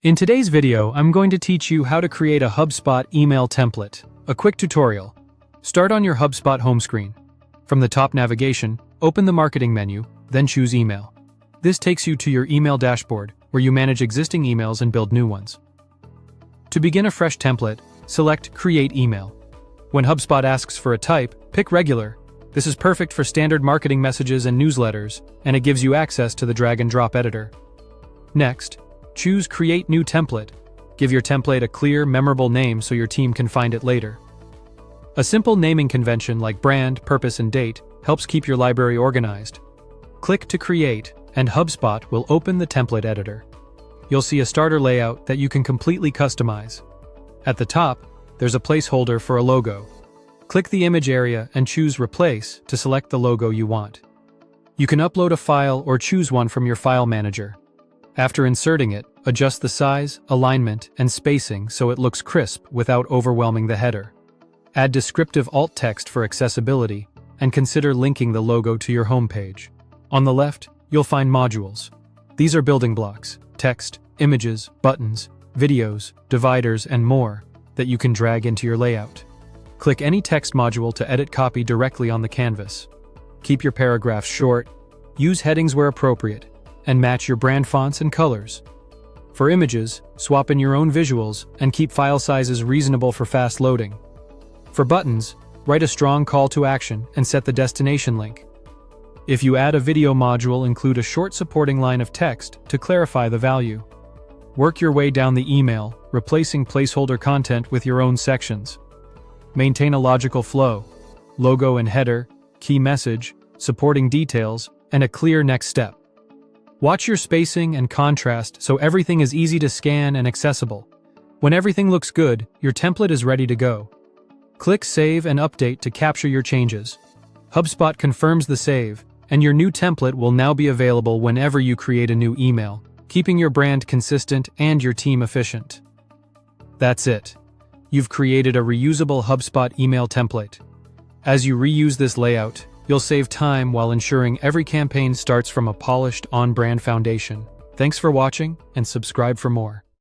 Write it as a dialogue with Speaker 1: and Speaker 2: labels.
Speaker 1: In today's video, I'm going to teach you how to create a HubSpot email template. A quick tutorial. Start on your HubSpot home screen. From the top navigation, open the marketing menu, then choose email. This takes you to your email dashboard, where you manage existing emails and build new ones. To begin a fresh template, select Create Email. When HubSpot asks for a type, pick Regular. This is perfect for standard marketing messages and newsletters, and it gives you access to the drag-and-drop editor. Next, choose Create New Template. Give your template a clear, memorable name so your team can find it later. A simple naming convention like brand, purpose, and date helps keep your library organized. Click to create, and HubSpot will open the template editor. You'll see a starter layout that you can completely customize. At the top, there's a placeholder for a logo. Click the image area and choose Replace to select the logo you want. You can upload a file or choose one from your file manager. After inserting it, adjust the size, alignment, and spacing so it looks crisp without overwhelming the header. Add descriptive alt text for accessibility, and consider linking the logo to your homepage. On the left, you'll find modules. These are building blocks, text, images, buttons, videos, dividers, and more that you can drag into your layout. Click any text module to edit copy directly on the canvas. Keep your paragraphs short, use headings where appropriate, and match your brand fonts and colors. For images, swap in your own visuals and keep file sizes reasonable for fast loading. For buttons, write a strong call to action and set the destination link. If you add a video module, include a short supporting line of text to clarify the value. Work your way down the email, replacing placeholder content with your own sections. Maintain a logical flow, logo and header, key message, supporting details, and a clear next step. Watch your spacing and contrast so everything is easy to scan and accessible. When everything looks good, your template is ready to go. Click Save and Update to capture your changes. HubSpot confirms the save, and your new template will now be available whenever you create a new email, keeping your brand consistent and your team efficient. That's it. You've created a reusable HubSpot email template. As you reuse this layout, you'll save time while ensuring every campaign starts from a polished, on-brand foundation. Thanks for watching, and subscribe for more.